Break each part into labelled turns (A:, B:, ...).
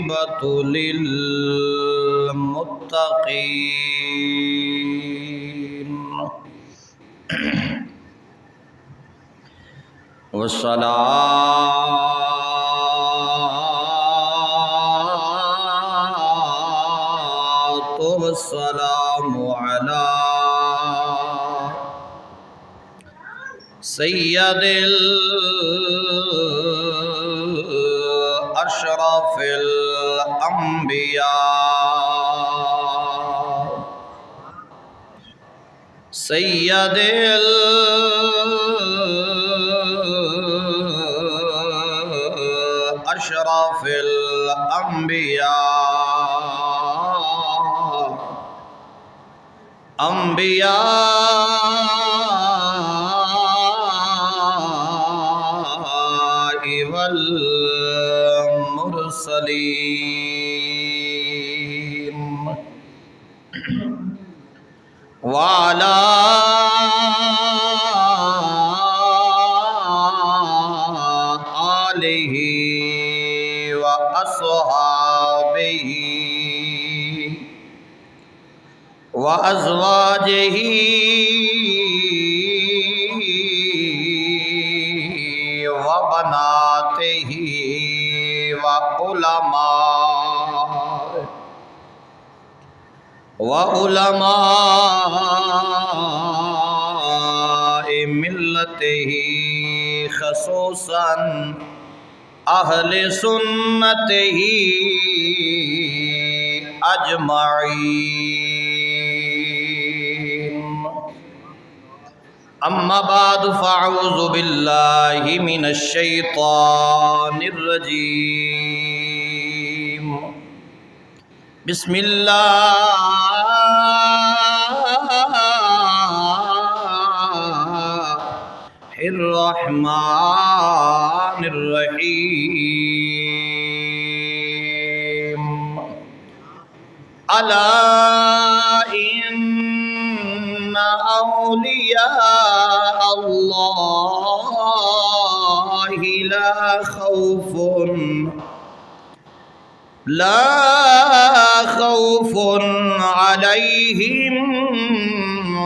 A: والعاقبة للمتقين والصلاة والسلام على سید اشرف الانبیاء سید اشرف الانبیاء والمرسلين وعلى آله وأصحابه وأزواجه وبناته وعلماء ملته خصوصا اہل سنته اجمعین اما بعد فاعوذ باللہ من الشیطان الرجیم بسم اللہ الرحمن الرحیم الا ان اولیاء اللہ لا خوف علیہم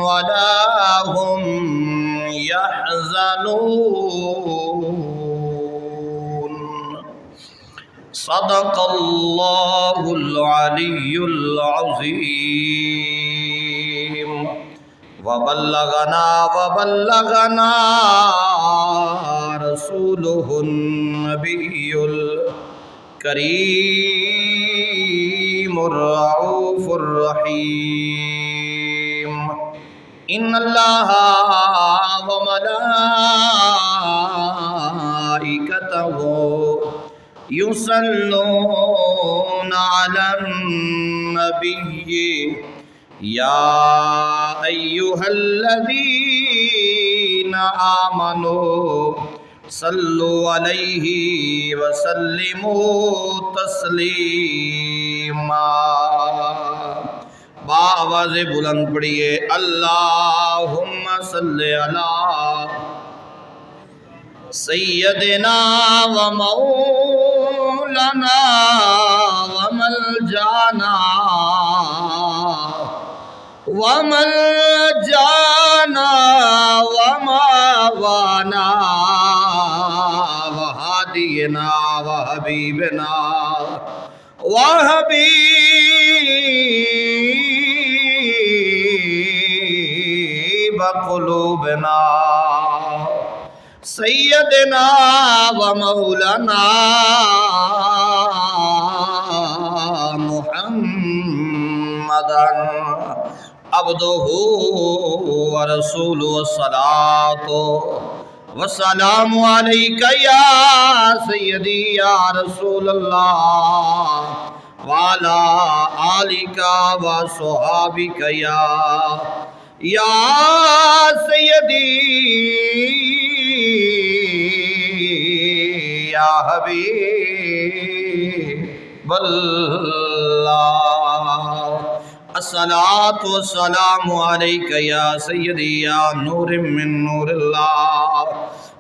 A: ولا هم يحزنون صدق اللہ العلی العظیم وبلغنا رسوله النبی الکریم الرؤوف الرحیم ان اللہ وملائکتہ یصلون علی النبی یا ایہا الذین آمنوا صلوا علیہ وسلموا تسلیما بآواز بلند پڑھیے اللہم صلی علی سیدنا و مولانا وملجانا وماوانا وہادینا وحبیبنا وحبیب قلوبنا سیدنا و مولانا محمدًا عبدہ ورسولہ الصلاۃ والسلام علیک یا سیدی یا رسول اللہ وعلی آلک وصحابک یا سیدی یا حبیب اللہ الصلاۃ والسلام علیک یا سیدی یا نور من نور اللہ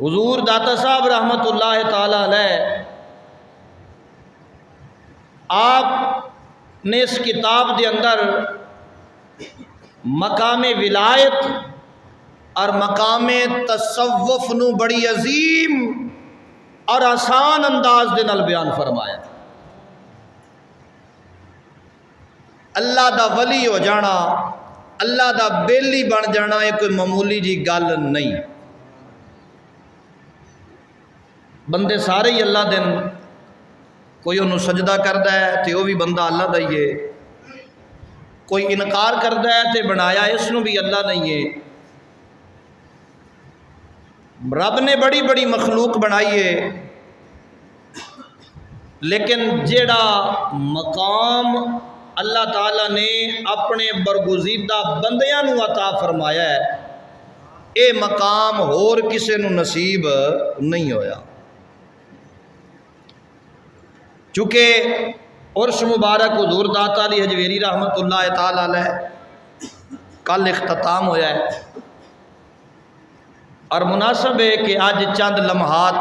A: حضور داتا صاحب رحمت اللہ تعالی علیہ آپ نے اس کتاب دے اندر مقام ولایت اور مقام تصوف نو بڑی عظیم اور آسان انداز دے نال بیان فرمایا۔ اللہ دا ولی ہو جانا، اللہ دا بیلی بن جانا یہ کوئی معمولی جی گل نہیں۔ بندے سارے ہی اللہ دن، کوئی انہوں سجدہ کرتا ہے تو وہ بھی بندہ اللہ دا ہی ہے، کوئی انکار کرتا ہے تو بنایا اس نو بھی اللہ نہیں ہے۔ رب نے بڑی بڑی مخلوق بنائی ہے، لیکن جیڑا مقام اللہ تعالیٰ نے اپنے برگزیدہ بندیاں نو عطا فرمایا ہے، اے مقام ہور کسے نو نصیب نہیں ہویا۔ چونکہ عرش مبارک حضور داتا علی حجویری رحمت اللہ تعالیٰ علیہ کل اختتام ہویا ہے، اور مناسب ہے کہ آج چند لمحات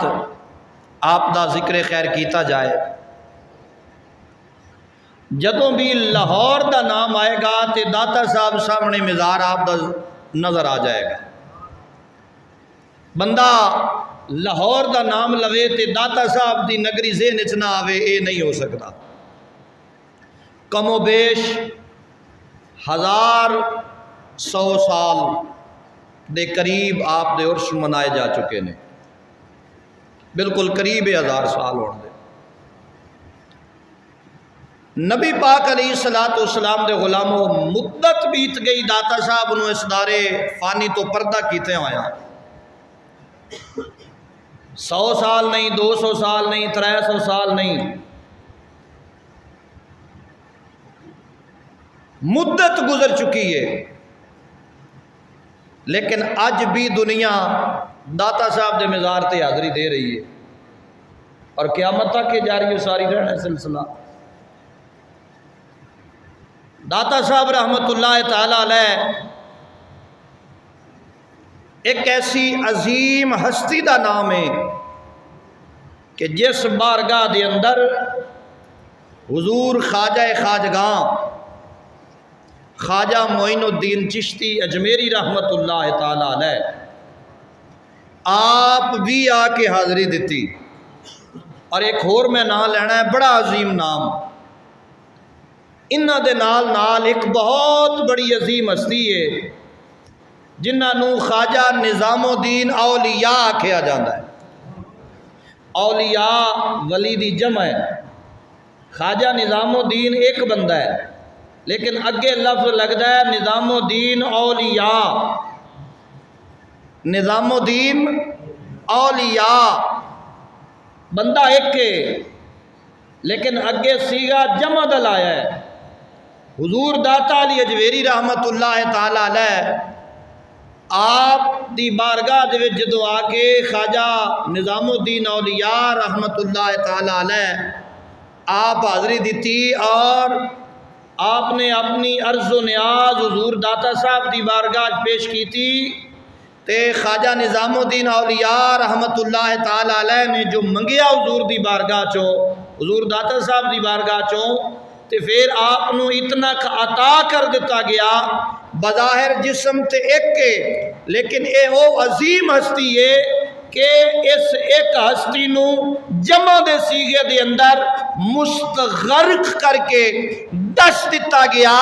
A: آپ دا ذکر خیر کیتا جائے۔ جدوں بھی لاہور دا نام آئے گا تے داتا صاحب سامنے مزار آپ دا نظر آ جائے گا۔ بندہ لاہور دا نام لوے تے داتا صاحب دی نگری ذہن وچ نہ آوے، اے نہیں ہو سکتا۔ کم و بیش 1100 سال دے قریب آپ دے عرش منائے جا چکے نے، بالکل قریب 1000 سال ہونے دے۔ نبی پاک علیہ السلام دے غلاموں مدت بیت گئی داتا صاحب نو اس دارے فانی تو پردہ کیتے ہویا، 100 سال نہیں، 200 سال نہیں، 300 سال نہیں، مدت گزر چکی ہے، لیکن اج بھی دنیا داتا صاحب دے مزار تے حاضری دے رہی ہے، اور قیامت تک کے جاری ساری رہنا سلسلہ۔ داتا صاحب رحمت اللہ تعالی علیہ ایک ایسی عظیم ہستی دا نام ہے کہ جس بارگاہ دے اندر حضور خواجہ خواجگاں خواجہ معین الدین چشتی اجمیری رحمت اللہ تعالی علیہ آپ بھی آ کے حاضری دیتی۔ اور ایک اور میں نام لینا ہے، بڑا عظیم نام، انہاں دے نال ایک بہت بڑی عظیم ہستی ہے جنہاں نو خواجہ نظام الدین اولیاء آکھیا جاندہ ہے۔ اولیاء ولی دی جمع ہے، خواجہ نظام الدین ایک بندہ ہے، لیکن اگے لفظ لگتا ہے نظام الدین اولیاء، نظام الدین اولیاء، بندہ ایک ہے لیکن اگے سیگا جمع دل آیا ہے۔ حضور داتا علی حجویری رحمت اللہ تعالی علیہ آپ دی بارگاہ دے وچ جدوں آ کے خواجہ نظام الدین اولیاء رحمت اللہ تعالی علیہ آپ حاضری دیتی، اور آپ نے اپنی عرض و نیاز حضور داتا صاحب دی بارگاہ پیش کی تھی، تے خواجہ نظام الدین اولیاء رحمت اللہ تعالی علیہ نے جو منگیا حضور دی بارگاہ چوں، حضور داتا صاحب دی بارگاہ چوں، تے پھر آپ نو اتنا عطا کر دیتا گیا۔ بظاہر جسم تے ایک کے، لیکن اے او عظیم ہستی ہے کہ اس ایک ہستی نو جمع دے سیغے دے اندر مستغرق کر کے دس دیتا گیا۔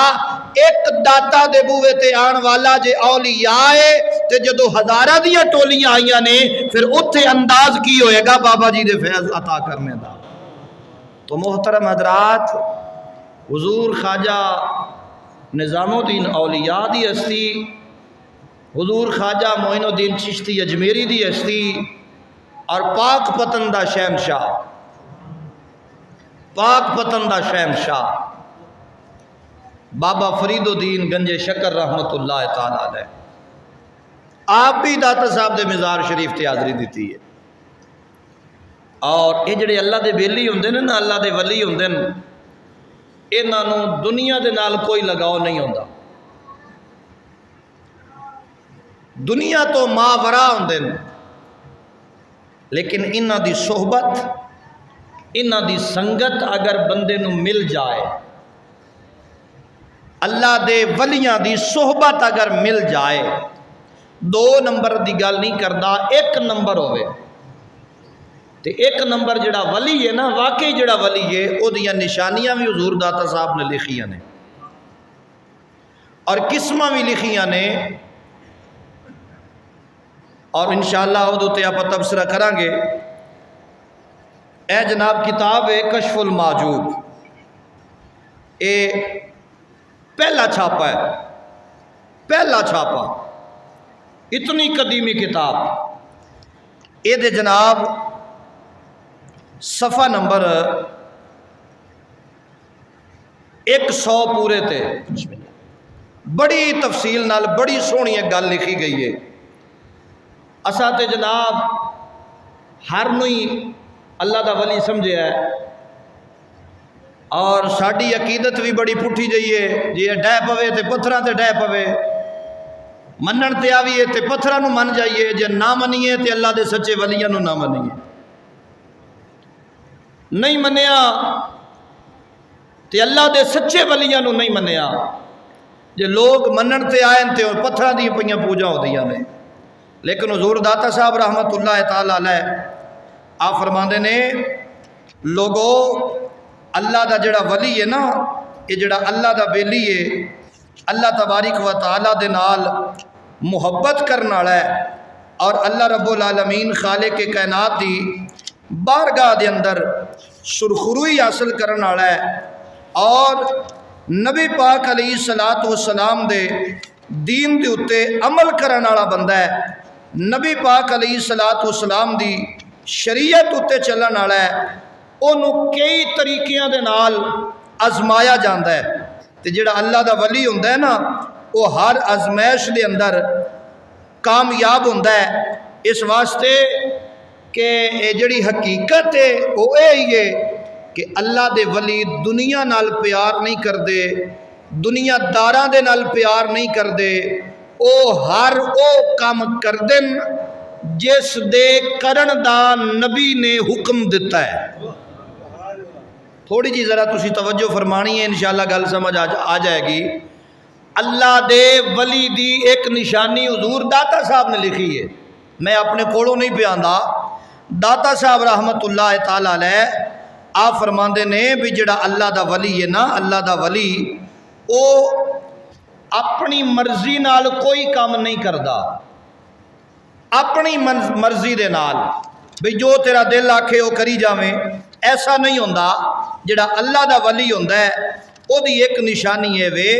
A: ایک داتا دے بوے تے آن والا جے اولیاء ہے تے جدو ہزارہ دیاں ٹولیاں آئیاں نے، پھر اتھے انداز کی ہوئے گا بابا جی دے فیض عطا کرنے دا۔ تو محترم حضرات، حضور خواجہ نظام الدین اولیاء دی ہستی، حضور خواجہ معین الدین چشتی اجمیری دی ہستی، اور پاک پتن دا شہنشاہ، پاک پتن دا شہنشاہ بابا فرید الدین گنج شکر رحمت اللہ تعالی علیہ آپ بھی داتا صاحب دے مزار شریف تے حاضری دیتی ہے۔ اور یہ جڑے اللہ دے بیلی ہوندے نے نا، اللہ دے ولی ہوندے نے، انہاں نو دنیا دے نال کوئی لگاؤ نہیں ہوندا، دنیا تو ماورا ہوندے نے۔ لیکن انہاں دی صحبت، انہاں دی سنگت اگر بندے نو مل جائے، اللہ دے ولیاں دی صحبت اگر مل جائے، 2 نمبر دی گل نہیں کردا، 1 نمبر ہوئے تے 1 نمبر جڑا ولی ہے نا، واقعی جڑا ولی ہے او دیاں نشانیاں بھی حضور داتا صاحب نے لکھیاں نے اور قسماں بھی لکھیاں نے، اور انشاءاللہ او تے آپ تبصرہ کریں گے۔ اے جناب کتاب ہے کشف المحجوب، اے پہلا چھاپا ہے، پہلا چھاپا، اتنی قدیمی کتاب، اے دے جناب صفحہ نمبر 100 پورے تے بڑی تفصیل نال بڑی سونی ایک گل لکھی گئی ہے۔ اساں تے جناب ہر نوئی اللہ دا ولی سمجھے ہے، اور ساڑی عقیدت بھی بڑی پٹھی جائیے، جی ڈہ پوے تے پتھراں تے ڈہ پوے، منن تے آویے تے پتھراں نو من جائیے، جے نہ منیے تے اللہ دے سچے ولیاں نو نہ منیے، نہیں منیا تے اللہ دے سچے ولیاں نو نہیں منیا، جے لوگ منن تے آئیں تے پتھراں دی پئیاں پوجا ہو دیاں نے۔ لیکن حضور داتا صاحب رحمت اللہ تعالی علیہ آپ فرماندے نے، لوگو اللہ دا جڑا ولی ہے نا، یہ جڑا اللہ دا بیلی ہے، اللہ تبارک و تعالی دے نال محبت کرنا والا ہے، اور اللہ رب العالمین خالق کائنات دی بارگاہ دے اندر سرخروئی حاصل کرنا والا ہے، اور نبی پاک علیہ السلام دے دین دے اتے عمل کرنا والا بندہ ہے، نبی پاک علیہ السلام دی شریعت اتے چلن والا ہے، انہوں کئی طریقیاں دے نال آزمایا جاندہ ہے، تے جڑا اللہ دا ولی ہوندہ ہے نا، وہ ہر آزمائش دے اندر کامیاب ہوندہ ہے، اس واسطے کہ جڑی حقیقت ہے وہ یہی ہے کہ اللہ دے ولی دنیا نال پیار نہیں کردے، دنیا داراں دے نال پیار نہیں کردے، او ہر او کام کردن جس دے کرن دا نبی نے حکم دیتا ہے۔ تھوڑی جی ذرا تسی توجہ فرمانی ہے، انشاءاللہ گل سمجھ آ جائے گی۔ اللہ دے ولی دی ایک نشانی حضور داتا صاحب نے لکھی ہے، میں اپنے کوڑوں نہیں پیاندہ، داتا صاحب رحمت اللہ تعالی علیہ آپ فرماندے نے بھی جڑا اللہ دا ولی ہے نا، اللہ دا ولی او اپنی مرضی نال کوئی کام نہیں کردا، اپنی مرضی دے نال بھی جو تیرا دل آکھے وہ کری جاویں، ایسا نہیں ہوندا۔ جڑا اللہ دا ولی ہوندا ہے او دی ایک نشانی ہے وے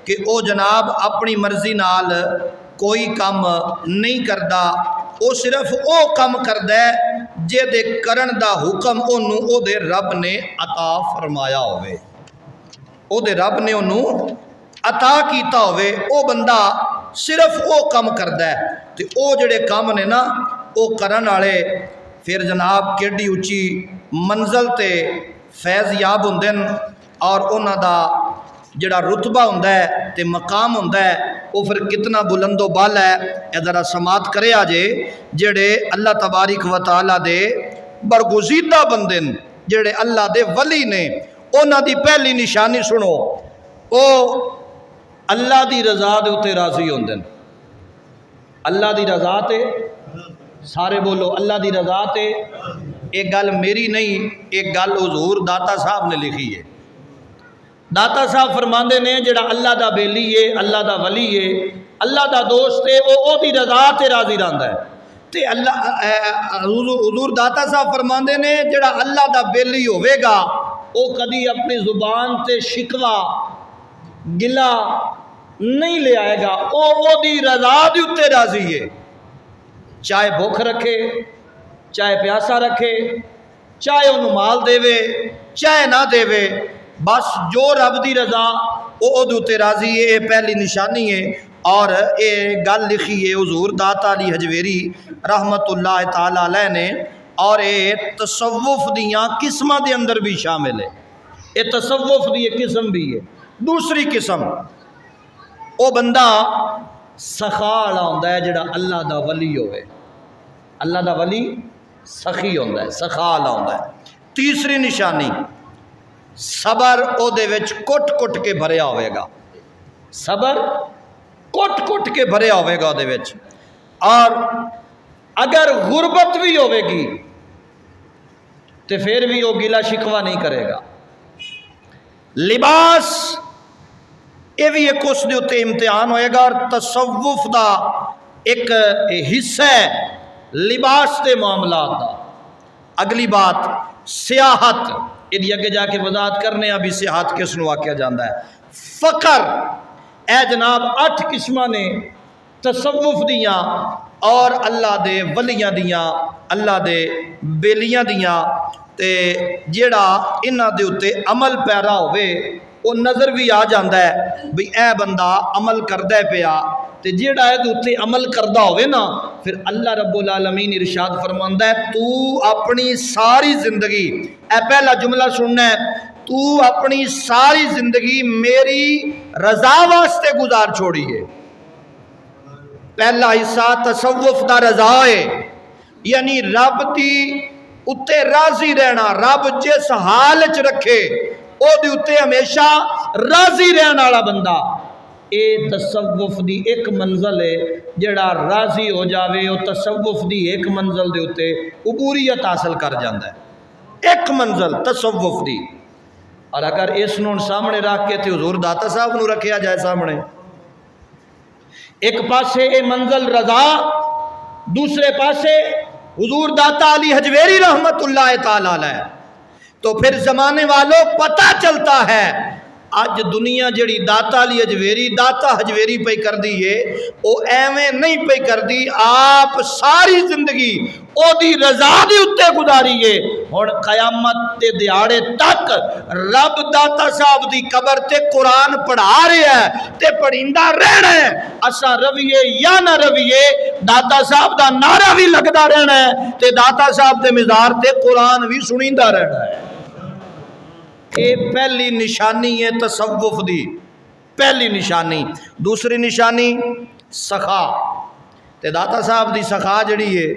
A: کہ او جناب اپنی مرضی نال کوئی کام نہیں کردا، او صرف او کام کردا ہے جے دے کرن دا حکم اونوں او دے رب نے عطا فرمایا ہوئے، او دے رب نے اونوں عطا کیتا ہوئے، او بندہ صرف او کام کردا ہے، تے او جڑے کام نے نا او کرن والے پھر جناب کیڈی اچھی منزل تے فیض یاب ہوندن، اور انہاں دا جڑا رتبہ ہوندا ہے تے مقام ہوندا ہے وہ پھر کتنا بلند و بالا ہے۔ اے ذرا سماعت کرے آجے جڑے اللہ تبارک و تعالی دے برگزیدہ بندن، جڑے اللہ دے ولی نے، انہاں دی پہلی نشانی سنو، او اللہ دی رضا دے اتے راضی ہوندن۔ اللہ دی رضا تے سارے بولو اللہ دی رضا تے، ایک گل میری نہیں، ایک گل حضور داتا صاحب نے لکھی ہے۔ داتا صاحب فرماندے نے جڑا اللہ دا بیلی ہے، اللہ دا ولی ہے، اللہ دا دوست ہے، او دی رضا تے راضی رہندا ہے، تے اللہ حضور داتا صاحب فرماندے نے جڑا اللہ دا بیلی ہوئے گا او کدی اپنی زبان تے شکوہ گلہ نہیں لے آئے گا، او دی رضا دی اتے راضی ہے، چاہے بھوک رکھے، چاہے پیاسا رکھے، چاہے انہوں مال دے وے چاہے نہ دے وے، بس جو رب دی رضا او دوتے راضی ہے، یہ پہلی نشانی ہے۔ اور یہ گل لکھی ہے حضور داتا علی حجویری رحمت اللہ تعالی علیہ نے، اور یہ تصوف دیاں قسمہ دے اندر بھی شامل ہے، یہ تصوف دی ایک قسم بھی ہے۔ دوسری قسم او بندہ سخا والا ہوندا ہے جڑا اللہ دا ولی ہوئے، اللہ دا ولی سخی ہوتا ہے، سخا لاؤندا ہے۔ تیسری نشانی صبر او دے وچ کٹ کٹ کے بھریا ہوئے گا، صبر کٹ کٹ کے بھریا ہوئے گا دے وچ، اور اگر غربت بھی ہوئے گی تو پھر بھی وہ گلا شکوہ نہیں کرے گا۔ لباس یہ بھی ایک اس دے اتے امتحان ہوئے گا، اور تصوف دا ایک حصہ ہے لباس دے معاملات دا۔ اگلی بات سیاحت، یہ اگے جا کے وضاحت کرنے ابھی سیاحت کس نو آکھیا جاندہ ہے۔ فقر، اے جناب 8 قسمہ نے تصوف دیاں اور اللہ دے ولیاں دیاں، اللہ دے بیلیاں دیاں، تے جیڑا انہاں دے اتے عمل پیرا ہوئے وہ نظر بھی آ جاندہ ہے بھی اے بندہ عمل کردہ پیا، تے جیڑا ہے دے اتے عمل کردہ ہوئے نا، پھر اللہ رب العالمین ارشاد فرماندہ ہے تو اپنی ساری زندگی، اے پہلا جملہ سننا ہے، تو اپنی ساری زندگی میری رضا واسطے گزار چھوڑی ہے۔ پہلا حصہ تصوف دا رضا ہے، یعنی رب دی اتے راضی رہنا، رب جس حال چ رکھے او دی اتے ہمیشہ راضی رہنا والا بندہ، اے تصوف دی ایک منزل ہے، جڑا راضی ہو جاوے او تصوف دی ایک منزل دے اتے عبوریت حاصل کر جاندہ ہے، ایک منزل تصوف دی۔ اور اگر اس نون سامنے رکھ کے تے حضور داتا صاحب نو رکھیا جائے سامنے، ایک پاسے اے منزل رضا، دوسرے پاسے حضور داتا علی حجویری رحمت اللہ تعالی علیہ، تو پھر زمانے والوں پتہ چلتا ہے آج دنیا جڑی داتا علی حجویری پہ کر دی ہے او ایویں نہیں پہ کر دی، آپ ساری زندگی او دی رضا دی اتے گزاری ہے۔ اور قیامت تے دیاڑے تک رب داتا صاحب دی قبر تے قرآن پڑھا رہے ہیں تے پڑھیندہ رہنا ہے، اسا رویے یا نہ رویے داتا صاحب دا نعرہ بھی لگدا رہنا ہے تے داتا صاحب دے مزار تے قرآن بھی سنیندہ رہنا ہے۔ یہ پہلی نشانی ہے تصوف دی، پہلی نشانی۔ دوسری نشانی سخا، تے داتا صاحب دی سخا جڑی ہے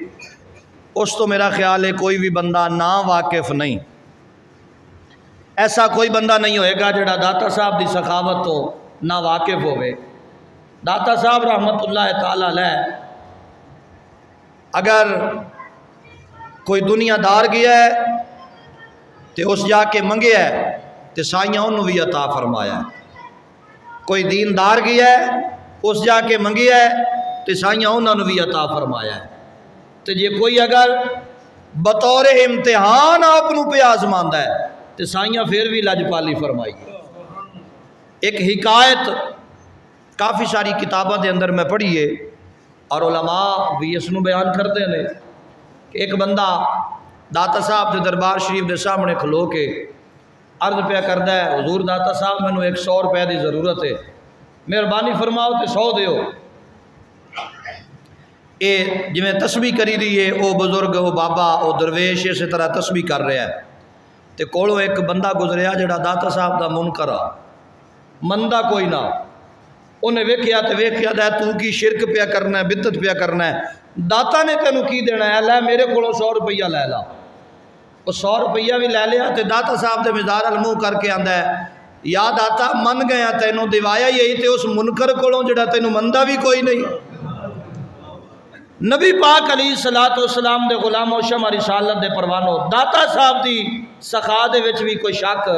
A: اس تو میرا خیال ہے کوئی بھی بندہ نا واقف نہیں، ایسا کوئی بندہ نہیں ہوئے گا جڑا داتا صاحب دی سخاوت تو نا واقف ہوئے۔ داتا صاحب رحمت اللہ تعالی علیہ اگر کوئی دنیا دار گیا ہے تے اس جا کے منگے ہے تے سائیاں انہوں بھی عطا فرمایا ہے، کوئی دیندار گیا ہے اس جا کے منگے ہے تے سائیاں انہوں بھی عطا فرمایا ہے، تے جے کوئی اگر بطور امتحان اپنوں پہ آزماندہ ہے تے سائیاں پھر بھی لجپالی فرمائی ہے۔ ایک حکایت کافی ساری کتابوں دے اندر میں پڑھی ہے اور علماء بھی اس نو بیان کرتے ہیں کہ ایک بندہ داتا صاحب دے دربار شریف دے سامنے کھلو کے عرض پہ کردہ ہے حضور داتا صاحب میں نو 100 روپے دی ضرورت ہے، مہربانی فرماؤ تے 100 دیو۔ اے جویں تسبیح کری دی ہے او بزرگ او بابا او درویش اسی طرح تسبیح کر رہا ہے تے کولوں ایک بندہ گزریا جڑا داتا صاحب دا منکر آ، مندہ کوئی نہ، انہیں ویکھیا تے ویکھیا دا تو کی شرک پیا کرنا ہے، بدعت پیا کرنا ہے، داتا نے تینوں کی دینا ہے، لے میرے کولوں 100 روپیہ لے لا۔ وہ 100 روپیہ بھی لے لیا تے داتا صاحب دے مزار المنہ کر کے آندا ہے یا داتا من گیا تینوں دیوایا یہی تے اس منکر کولوں جڑا تینوں مندہ بھی کوئی نہیں۔ نبی پاک علیہ السلام دے غلام و شمع رسالت دے پروانو داتا صاحب دی سخا دے وچ بھی کوئی شک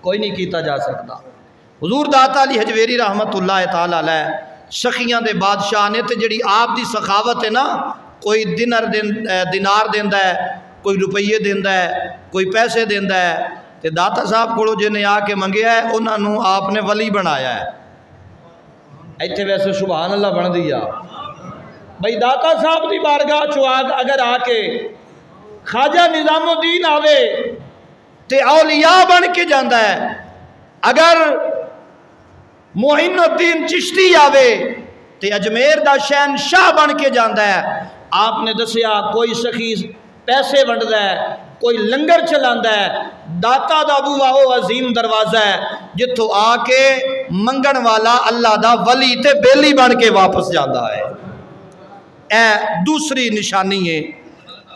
A: کوئی نہیں کیتا جا سکتا۔ حضور داتا علی حجویری رحمت اللہ تعالی علیہ سخیاں دے بادشاہ نے تے جڑی آپ دی سخاوت ہے نا، کوئی دینار دیندہ ہے، کوئی روپیے دیندہ ہے، کوئی پیسے دیندہ ہے، تے داتا صاحب کو جنہیں آ کے منگیا ہے انہوں نے آپ نے ولی بنایا ہے۔ ایتھے ویسے سبحان اللہ بن دیا بھئی داتا صاحب دی بارگاہ چو اگر آ کے خواجہ نظام الدین آوے تے اولیاء بن کے جاندہ ہے، اگر معین الدین چشتی آوے تے اجمیر دا شہنشاہ بن کے جاندہ ہے۔ آپ نے دسیا کوئی سخی پیسے ونڈدا ہے، کوئی لنگر چلاندہ ہے، داتا دا بوا او عظیم دروازہ ہے جتھوں آ کے منگن والا اللہ دا ولی تے بیلی بن کے واپس جاندہ ہے۔ اے دوسری نشانی ہے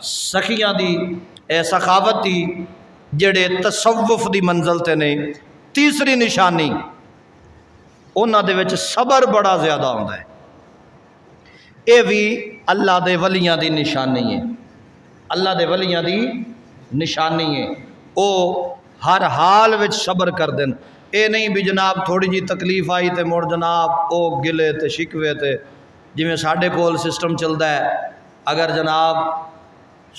A: سخیاں دی سخاوت دی جڑے تصوف دی منزل تے نے، تیسری نشانی انہاں دے وچ صبر بڑا زیادہ ہوندا ہے۔ اے بھی اللہ دے ولیاں دی نشانی ہے، اللہ دے ولیاں دی نشانی ہے، او ہر حال وچ صبر کر دین۔ اے نہیں بھی جناب تھوڑی جی تکلیف آئی تے مڑ جناب او گلے تے شکوے تے جویں ساڈے کول سسٹم چلدا ہے، اگر جناب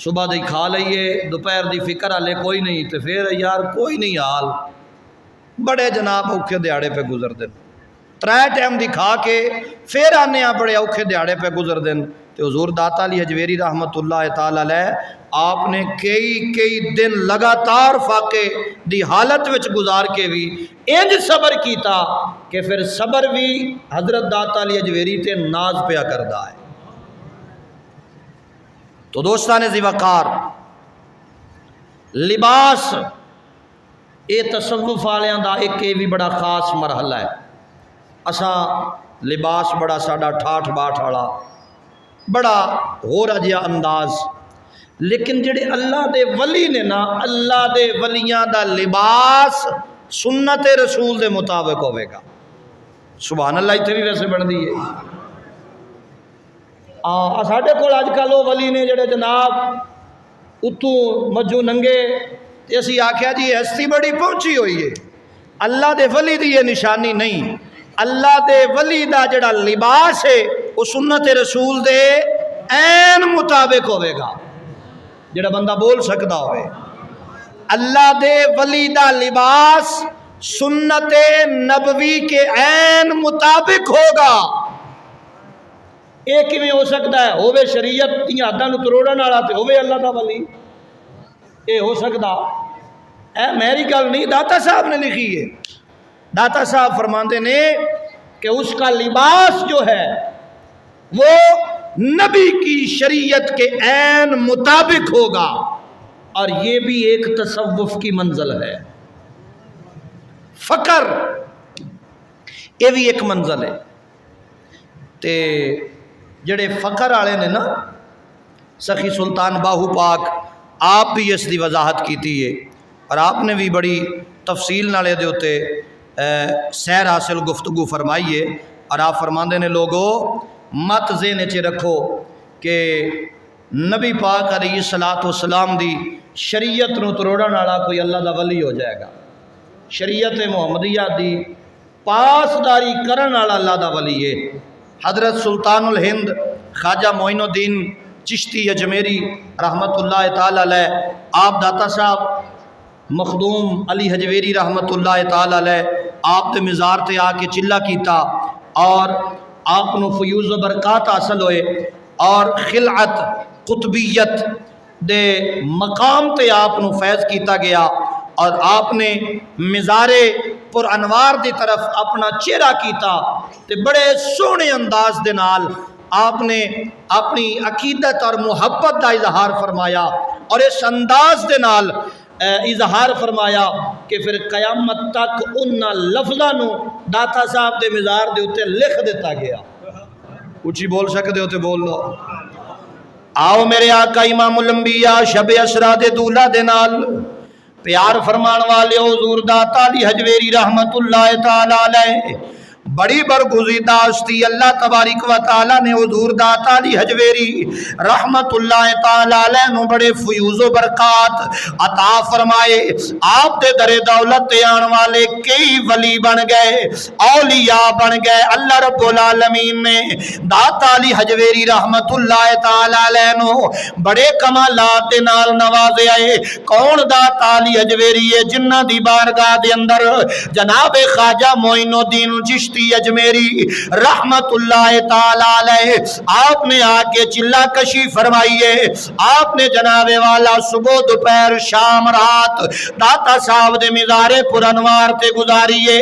A: صبح دی کھا لئیے دوپہر دی فکر ہالے کوئی نہیں تے پھر یار کوئی نہیں حال، بڑے جناب اوکھے دیہاڑے پہ گزر دین، 3 ٹائم دی کھا کے پھر آنے بڑے اوکھے دیہاڑے پہ گزر دین۔ تو حضور داتا علی حجویری رحمت اللہ تعالی علیہ آپ نے کئی دن لگاتار فاقے دی حالت وچ گزار کے بھی انج صبر کیتا کہ پھر صبر بھی حضرت داتا علی حجویری تے ناز پیا کردا ہے۔ تو دوستان ذی وقار، لباس اے تصوف والیاں دا ایک یہ بھی بڑا خاص مرحلہ ہے۔ اساں لباس بڑا ساڈا ٹھاٹھ باٹھ والا، بڑا ہو رہا جہا انداز، لیکن جڑے اللہ دے ولی نے نا، اللہ دے ولیاں دا لباس سنت رسول دے مطابق ہوئے گا۔ سبحان اللہ، اتنے بھی ویسے بن دی ہے۔ ساڈے کول اج کل وہ ولی نے جڑے جناب اتوں مجھو ننگے، اسی آکھیا جی ہستی بڑی پہنچی ہوئی ہے۔ اللہ دے ولی دی یہ نشانی نہیں، اللہ دے ولی دا جڑا لباس ہے وہ سنت رسول دے عین مطابق ہوئے گا، جڑا بندہ بول سکتا ہوئے۔ اللہ دے ولی دا لباس سنت نبوی کے عین مطابق ہوگا۔ یہ کیویں ہو سکتا ہے؟ ہوے شریعت دی حداں نوں تروڑن والا تے ہوے اللہ دا ولی، یہ ہو سکتا؟ اے میری گل نہیں، داتا صاحب نے لکھی ہے۔ داتا صاحب فرماندے نے کہ اس کا لباس جو ہے وہ نبی کی شریعت کے عین مطابق ہوگا، اور یہ بھی ایک تصوف کی منزل ہے۔ فقر یہ بھی ایک منزل ہے۔ تے جڑے فقر والے نے نا، سخی سلطان باہو پاک آپ بھی اس دی وضاحت کیتی ہے، اور آپ نے بھی بڑی تفصیل نالے دے ہوتے سیر حاصل گفتگو فرمائیے، اور آپ فرماندے نے لوگو مت ذہن چ رکھو کہ نبی پاک علیہ الصلوۃ والسلام دی شریعت نو تروڑن والا کوئی اللہ دا ولی ہو جائے گا۔ شریعت محمدیہ دی پاسداری کرن والا اللہ دا ولی ہے۔ حضرت سلطان الہند خواجہ معین الدین چشتی اجمیری رحمت اللہ تعالی علیہ، آپ داتا صاحب مخدوم علی حجویری رحمت اللہ تعالی علیہ آپ دے مزار تے آ کے چلا کیتا، اور آپ نو فیوز و برکات حاصل ہوئے، اور خلعت قطبیت دے مقام تے آپ نو فیض کیتا گیا، اور آپ نے مزار پر انوار دی طرف اپنا چہرہ کیتا تے بڑے سونے انداز دے نال آپ نے اپنی عقیدت اور محبت دا اظہار فرمایا، اور اس انداز دے نال اظہار فرمایا کہ پھر قیامت تک ان لفظاں نو داتا صاحب دے مزار دے اوتے لکھ دیتا گیا۔ اچھی بول سکتے ہو تے بول لو۔ آؤ میرے آقا امام الانبیاء شب اسرا دے دولہ دے نال پیار فرمان والے حضور داتا علی حجویری رحمت اللہ تعالی علیہ بڑی برگزیدہ ہستی اللہ تبارک و تعالی نے حضور داتا علی حجویری رحمت اللہ تعالی علیہ نو بڑے فیوز و برکات عطا فرمائے۔ آپ دے در دولت آن والے کئی ولی بن گئے، اولیاء بن گئے۔ اللہ رب العالمین نے داتا علی حجویری رحمت اللہ تعالی علیہ نو بڑے کمالات دے نال نوازے آئے۔ کون داتا علی حجویری ہے؟ جنہ دی بارگاہ دے اندر جناب خواجہ معین الدین چشتی اجمیری رحمت اللہ تعالی علیہ آپ نے آ کے چلا کشی فرمائیے۔ آپ نے جناب والا صبح دوپہر شام رات داتا صاحب دے مزار پر انوار تے گزاریے۔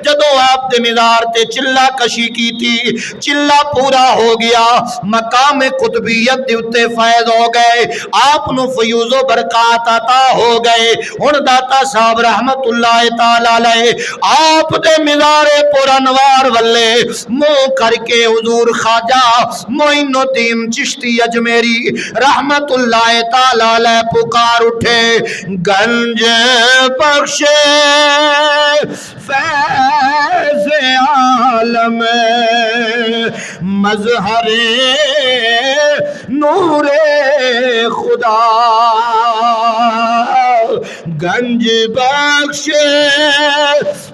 A: جدو آپ دے مزار تے چلا کشی کی تھی، چلا پورا ہو گیا، مقام قطبیت دے اتے فائد ہو گئے، آپ نو فیوز و برکات عطا ہو گئے۔ ہن داتا صاحب رحمت اللہ تعالی علیہ آپ دے مزار پر انوار سرکار والے منہ کر کے حضور خواجہ معین الدین چشتی اجمیری رحمت اللہ تعالی علیہ پکار اٹھے، گنج بخش فیض عالم مظہر نور خدا، گنج بخش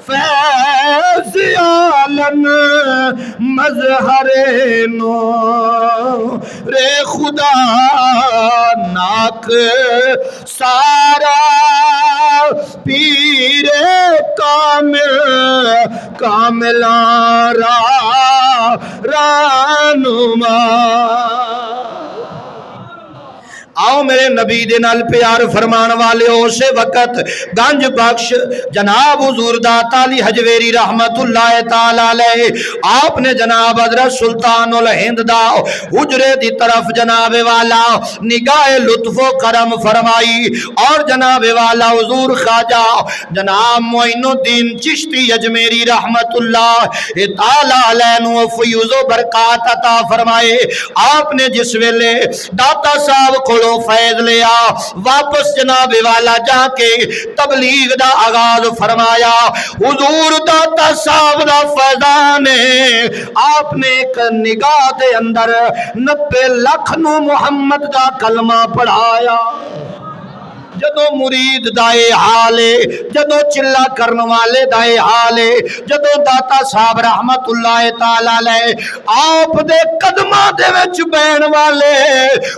A: فیض عالم مظہر نور خدا، ناک سارا پیر کاملاں رہنما۔ آؤ میرے نبی دے نال پیار فرمان والے اسے وقت گنج بخش جناب حضور داتا علی حجویری رحمت اللہ تعالی علیہ آپ نے جناب حضرت سلطان الہند دا حجرے دی طرف جناب والا نگاہ لطف و کرم فرمائی، اور جناب والا حضور خواجہ جناب معین الدین چشتی اجمیری رحمت اللہ تعالی علیہ نو فیوز و برکات عطا فرمائے۔ آپ نے جس ویلے داتا صاحب کھولو فیض لیا، واپس جناب والا جا کے تبلیغ دا آغاز فرمایا، حضور داتا صاحب دا فیضان آپ نے ایک نگاہ دے اندر 90 لاکھ نو محمد دا کلمہ پڑھایا۔ جدو مرید دائے حالے، جدو چلا کرن والے دائے حالے، جدو داتا صاحب رحمت اللہ تعالی علیہ آپ دے قدمہ دے وچ بین والے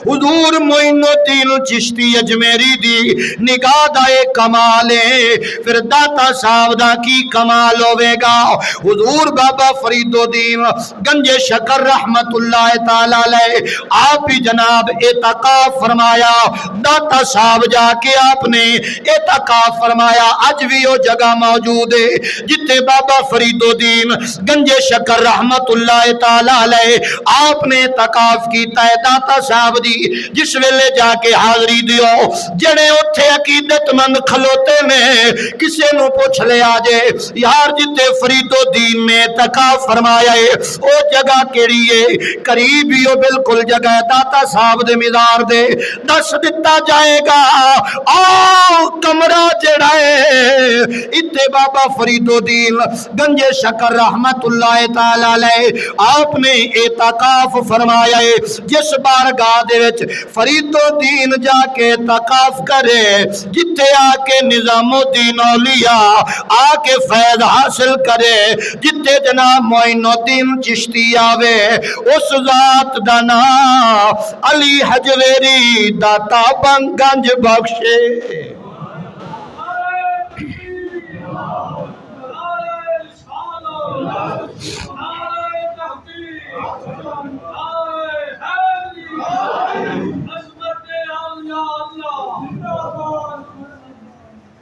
A: حضور معین الدین چشتی اجمیری دی نگاہ دائے کمالے، پھر داتا صاحب دا کی کمال ہوئے گا۔ حضور بابا فرید الدین گنج شکر رحمت اللہ تعالی علیہ آپ ہی جناب اعتکاف فرمایا، داتا صاحب جا کے آپ نے اعتکاف فرمایا۔ آج بھی وہ جگہ موجود ہے جتے بابا فرید الدین گنج شکر رحمت اللہ تعالی علیہ آپ نے اعتکاف کیتا ہے۔ داتا صاحب دی جس ویلے جا کے حاضری دیو، جڑے اتھے عقیدت مند کھلوتے نے کسے نو پوچھ لے آجے یار جتے فرید الدین نے اعتکاف فرمایا ہے او جگہ کیڑی ہے؟ قریب ہی ہو بالکل جگہ داتا صاحب دے مزار دے دس دتا جائے گا۔ آؤ کمرہ جڑا ہے اتے بابا فرید الدین گنج شکر رحمت اللہ تعالی علیہ آپ نے اعتکاف فرمایا ہے۔ جس بارگاہ دے وچ فرید الدین جا کے اعتکاف کرے، جتے آ کے نظام الدین اولیاء آ کے فیض حاصل کرے، جتے جناب معین الدین چشتی آوے، اس ذات دا نام علی حجویری داتا گنج بخشے۔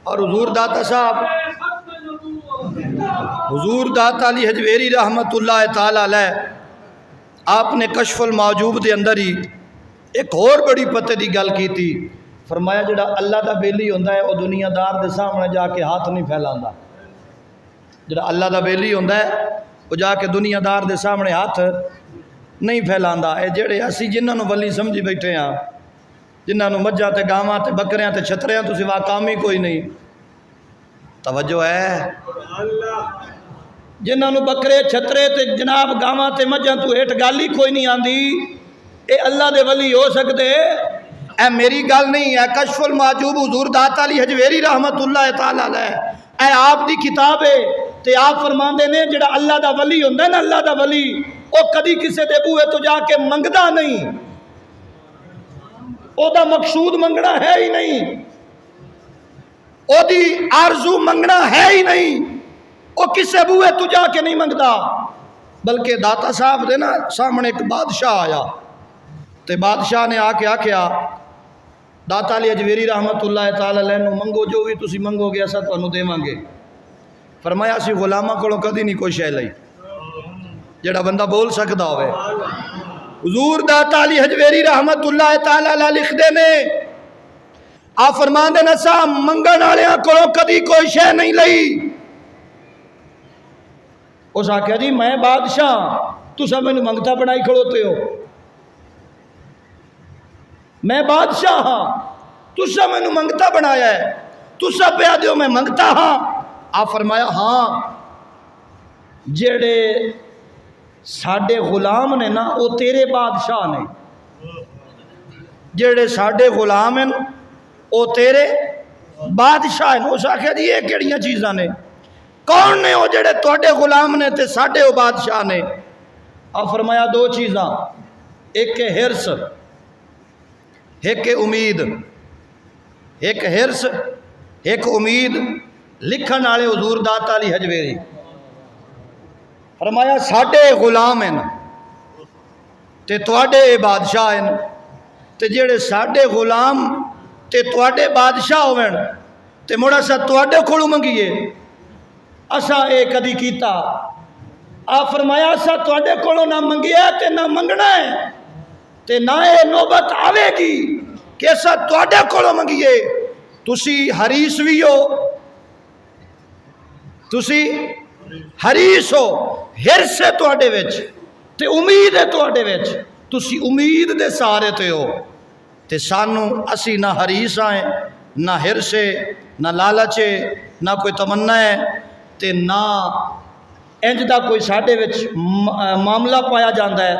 A: اور حضور داتا صاحب حضور داتا علی حجویری رحمت اللہ تعالی علیہ آپ نے کشف المعجوب دے اندر ہی ایک اور بڑی پتے دی گل کی تھی، فرمایا جڑا اللہ دا بیلی ہوندا ہے وہ دنیا دار دے سامنے جا کے ہاتھ نہیں پھیلاندا۔ جڑا اللہ دا بیلی ہوندا ہے وہ جا کے دنیا دار دے سامنے ہاتھ نہیں پھیلاندا۔ اے جڑے اسی جنہاں نو ولی سمجھی بیٹھے ہاں، جنہاں نو مجھاں تے گاواں تے بکریاں تے چھتریاں تو سوا کام ہی کوئی نہیں، توجہ ہے؟ جنہاں نو بکرے چھترے تے جناب گاواں تے مجھاں تو ہیٹ گل ہی کوئی نہیں آندی، اے اللہ دے ولی ہو سکتے؟ اے میری گل نہیں ہے، کشف المعجوب حضور داتا علی حجویری رحمت اللہ تعالی علیہ اے آپ دی کتاب ہے تے آپ فرماندے نے جڑا اللہ دا ولی ہوندا ہے نا، اللہ دا ولی او کدی کسے دے بوئے تو جا کے منگدا نہیں، او دا مقصود منگنا ہے ہی نہیں، او دی آرزو منگنا ہے ہی نہیں، او کسے بوئے تو جا کے نہیں منگدا۔ بلکہ داتا صاحب دے نا سامنے ایک بادشاہ آیا تے بادشاہ نے آ کے آکھیا داتا علی حجویری رحمت اللہ تعالی علیہ نو منگو جو بھی تسی منگو گے اسا تانوں دیواں گے۔ فرمایا اسی غلاماں کولوں کدی نہیں کوئی شے لئی، جڑا بندہ بول سکدا ہوئے۔ حضور داتا علی حجویری رحمت اللہ تعالی علیہ لکھ دے نے آپ فرماندے نے سا منگن والیاں کولوں کدی کوئی شے نہیں لئی،
B: اس آخیا جی میں بادشاہ تسا مینو منگتا بنائی کھڑوتے ہو، میں بادشاہ ہاں تسا مینو منگتا بنایا ہے، تسا پیا دیو میں منگتا ہاں۔ آپ فرمایا ہاں جڑے ساڈے غلام نے نا وہ تیرے بادشاہ نے، جڑے ساڈے غلام ہیں وہ تیرے بادشاہ ہیں۔ اس آخیا جی یہ کہڑیاں چیزاں نے، کون نے وہ جڑے تواڈے غلام نے تے ساڈے وہ بادشاہ نے؟ آپ فرمایا دو چیزاں، ایک ہرس، ایک امید، ایک ہرس ایک امید۔ لکھن والے حضور داتا علی حجویری فرمایا ساڈے غلام ہیں تے تواڈے بادشاہ ہیں، تے جڑے ساڈے غلام تے تواڈے بادشاہ ہون تے مڑ اسا تواڈے کولوں منگیے، اسا اے کدی کیتا؟ آپ فرمایا اسا تواڈے کولوں نہ منگیا تے نہ منگنا ہے، تے نہ اے نوبت آوے گی کہ اسا تواڈے کولوں منگیے۔ تسی حریص بھی ہو، تسی حریص ہو، ہرس ہے تواڈے وچ تے امید ہے تواڈے وچ، تسی امید دے سہارے تے ہو، تے سانو اسی نہ حریص آئیں، نہ ہرس ہے، نہ لالچ ہے، نہ کوئی تمنا ہے، تے نہ انج دا کوئی ساڈے وچ معاملہ پایا جاندا ہے۔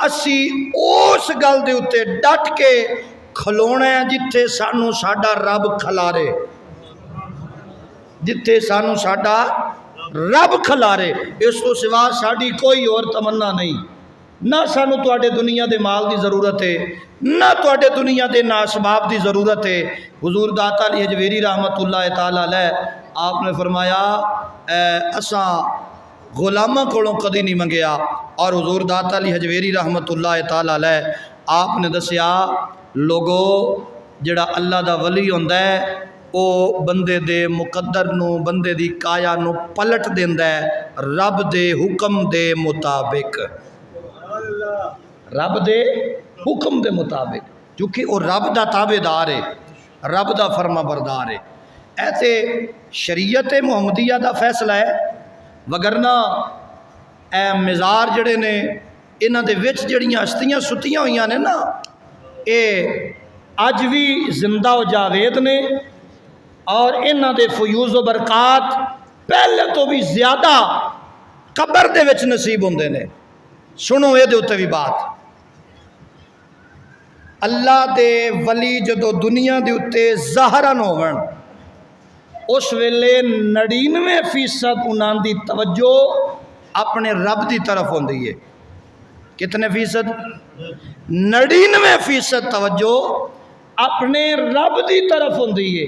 B: اسی اس گل دے اتے ڈٹ کے کھلونا ہے جتھے سانو ساڈا رب کھلارے، جتھے سانو ساڈا رب کھلارے، اس تو سوا ساڈی کوئی اور تمنا نہیں۔ نہ سانو تواڈے دنیا دے مال دی ضرورت ہے، نہ تواڈے دنیا دے نا اسباب دی ضرورت ہے۔ حضور داتا علی حجویری رحمت اللہ تعالی علیہ آپ نے فرمایا اساں غلاماں کولوں کدی نہیں منگیا، اور حضور داتا علی حجویری رحمت اللہ تعالی علیہ آپ نے دسیا لوگو جڑا اللہ دا ولی ہوندا ہے او بندے دے مقدر نو، بندے دی کایا نو پلٹ دیندا ہے رب دے حکم دے مطابق، رب دے حکم دے مطابق، کیونکہ وہ رب دا تابع دار ہے، رب دا فرما بردار ہے۔ ایسے شریعت محمدیہ دا فیصلہ ہے، وگرنہ اے مزار جڑے نے انہاں دے وچ جڑیاں ہستیاں ستیاں ہوئیاں نے نا، اے اج بھی زندہ و جاوید نے، اور انہاں دے فیوز و برکات پہلے تو بھی زیادہ قبر دے وچ نصیب ہوندے نے۔ سنو اے دے اتے بھی بات، اللہ دے ولی جدو دنیا دے اتے ظاہرن ہون اس ویلے 99% انہاں دی توجہ اپنے رب دی طرف ہوندی ہے۔ کتنے فیصد؟ 99% توجہ اپنے رب دی طرف ہوندی ہے،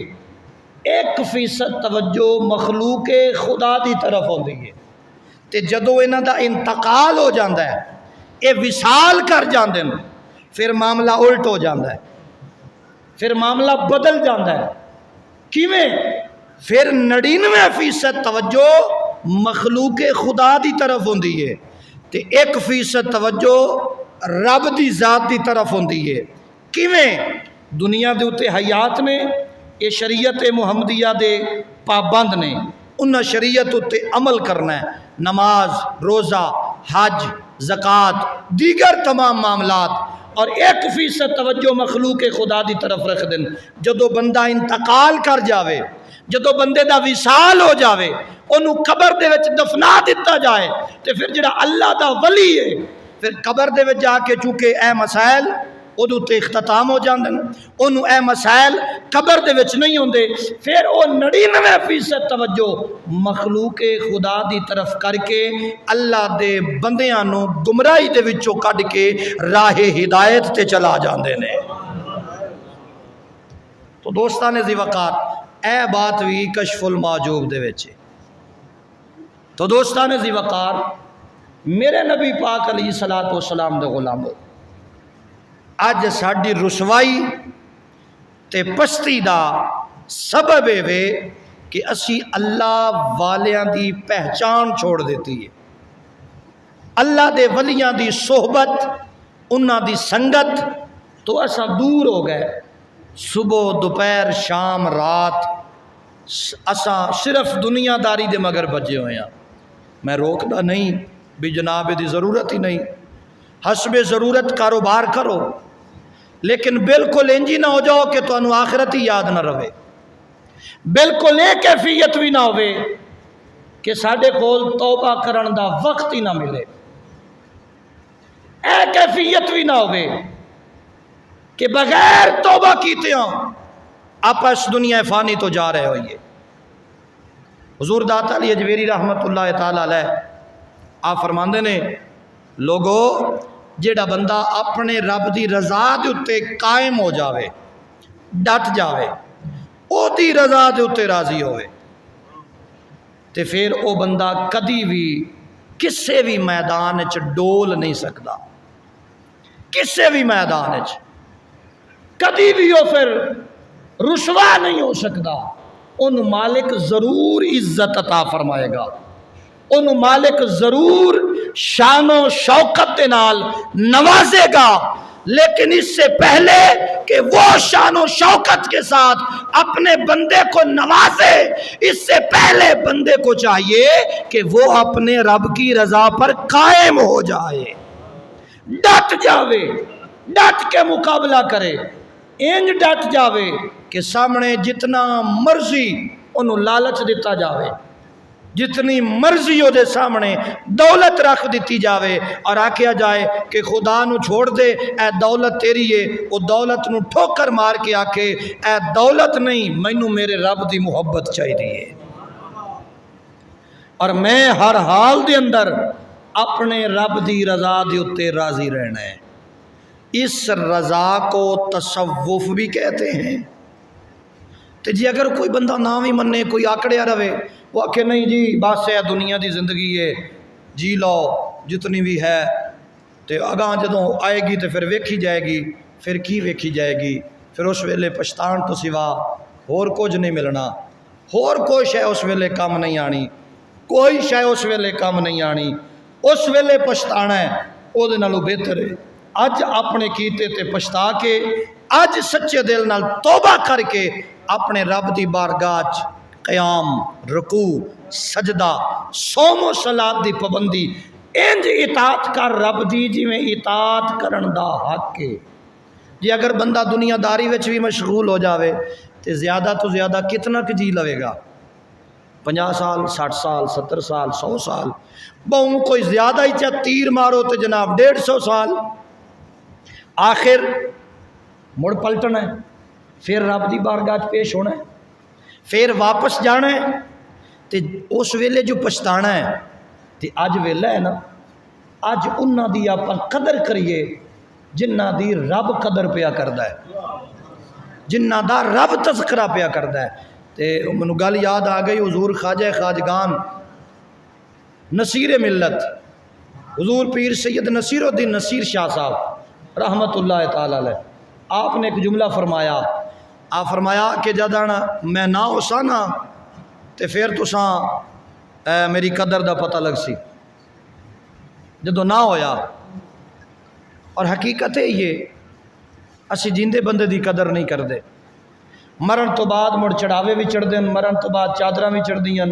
B: 1% توجہ مخلوق خدا دی طرف ہوندی ہے۔ تے جدو انہاں دا انتقال ہو جاندہ ہے، اے وصال کر جاندے ہیں، پھر معاملہ الٹ ہو جاندہ ہے، پھر معاملہ بدل جاندہ ہے۔ کیویں؟ پھر 99% توجہ مخلوق خدا دی طرف ہوندی ہے تے 1% توجہ رب دی ذات دی طرف ہوندی ہے۔ کیویں؟ دنیا دے اتے حیات نے، یہ شریعت محمدیہ دے پابند نے، انہاں شریعت اتے عمل کرنا ہے، نماز، روزہ، حج، زکوٰۃ، دیگر تمام معاملات، اور 1% توجہ مخلوق خدا دی طرف رکھ دیں۔ جدو بندہ انتقال کر جاوے، جدو بندے دا وصال ہو جاوے، انہوں قبر دے وچ دفنا دیتا جائے، تے پھر جڑا اللہ دا ولی ہے پھر قبر دے وچ جا کے چونکہ اے مسائل ادو تے اختتام ہو جاندے، انہوں اے مسائل قبر دے وچ نہیں ہوندے، پھر او 99% توجہ مخلوق خدا دی طرف کر کے اللہ دے بندیاں نو گمراہی دے وچوں کڈ کے راہ ہدایت تے چلا جاندے نے۔ تو دوستان ذی وقار اے بات بھی کشف المعجوب دے وچ۔ تو دوستان ذی وقار میرے نبی پاک علیہ الصلوۃ والسلام دے غلامو، اج ساڈی رسوائی تے پستی دا سبب ہے کہ اسی اللہ والیاں دی پہچان چھوڑ دیتی ہے، اللہ دے ولیاں دی صحبت، انہاں دی سنگت تو اسا دور ہو گئے۔ صبح دوپہر شام رات اسا صرف دنیا داری دے مگر بجے ہوئے ہیں، میں روکدا نہیں بھی جناب دی ضرورت ہی نہیں، حسب ضرورت کاروبار کرو، لیکن بالکل انجی نہ ہو جاؤ کہ تانوں آخرت ہی یاد نہ رہے، بالکل یہ کیفیت بھی نہ ہوئے کہ ساڈے کول توبہ کرن دا وقت ہی نہ ملے، اے کیفیت بھی نہ ہوئے کہ بغیر توبہ کیتے ہوں آپ اس دنیا فانی تو جا رہے ہوئیے۔ حضور داتا علی اجویری رحمت اللہ تعالی علیہ آپ فرماندے نے، لوگو جیڑا بندہ اپنے رب دی رضا دے اتے قائم ہو جاوے، ڈٹ جاوے، او دی رضا دے اتے راضی ہوئے، تے پھر او بندہ کدی بھی کسے بھی میدان وچ ڈول نہیں سکدا، کسے بھی میدان وچ کدی بھی وہ پھر رسوا نہیں ہو سکتا، ان مالک ضرور عزت عطا فرمائے گا، ان مالک ضرور شان و شوکت دے نال نوازے گا، لیکن اس سے پہلے کہ وہ شان و شوکت کے ساتھ اپنے بندے کو نوازے، اس سے پہلے بندے کو چاہیے کہ وہ اپنے رب کی رضا پر قائم ہو جائے، ڈٹ جاوے، ڈٹ کے مقابلہ کرے، انج ڈٹ جاوے کہ سامنے جتنا مرضی انہوں لالچ دیتا جاوے، جتنی مرضی وہ دے سامنے دولت رکھ دیتی جاوے اور آکھیا جائے کہ خدا نو چھوڑ دے، اے دولت تیری ہے، وہ دولت نو ٹھوکر مار کے آکھے اے دولت نہیں، مینوں میرے رب دی محبت چاہیے اور میں ہر حال دے اندر اپنے رب دی رضا دے اتے راضی رہنا ہے۔ اس رضا کو تصوف بھی کہتے ہیں۔ تو جی اگر کوئی بندہ نہ بھی منے، کوئی آکڑیا رہے، وہ آکھے نہیں جی بس ہے دنیا دی زندگی ہے، جی لو جتنی بھی ہے، تو اگاں جدوں آئے گی تو پھر ویکھی جائے گی، پھر کی ویکھی جائے گی، پھر اس ویلے پچھتان تو سوا ہور کچھ نہیں ملنا، ہور کوئی شے اس ویلے کام نہیں آنی، کوئی شے اس ویلے کام نہیں آنی، اس ویلے پچھتانا ہے، او دے نالوں بہتر ہے اج اپنے کیتے تے پچھتا کے، اج سچے دل نال توبہ کر کے اپنے رب دی بارگاہ چ قیام، رکوع، سجدہ، صوم و صلاۃ دی پابندی، انج اطاعت کر رب دی جویں اطاعت کرن دا حق ہے۔ جی اگر بندہ دنیا داری وچ بھی مشغول ہو جاوے تے زیادہ تو زیادہ کتنا کہ جی لوے گا، 50 سال، 60 سال، 70 سال، 100 سال، بہوں کوئی زیادہ ہی چاہ تیر مارو تو جناب 150 سال، آخر مڑ پلٹنا ہے، پھر رب دی بارگاہ پیش ہونا ہے، پھر واپس جانا ہے، تے اس ویلے جو پچھتانا ہے تے اج ویلا ہے نا، اج انہاں دی آپ قدر کریے جنہ دی رب قدر پیا کردا ہے، جنہ دا رب تذکرہ پیا کردا ہے۔ تے منو گل یاد آ گئی، حضور خواجہ خواجگان نصیر ملت حضور پیر سید نصیر الدین نصیر شاہ صاحب رحمت اللہ تعالی علیہ، آپ نے ایک جملہ فرمایا، آپ فرمایا کہ جدانا میں نہ ہو سا نا تے پھر تساں میری قدر دا پتہ لگ سی، جدو نہ ہویا، اور حقیقت ہے یہ اسی جیندے بندے دی قدر نہیں کردے، مرن تو بعد مڑ چڑھاوے بھی چڑھ دین، مرن تو بعد چادراں بھی چڑھ دیاں،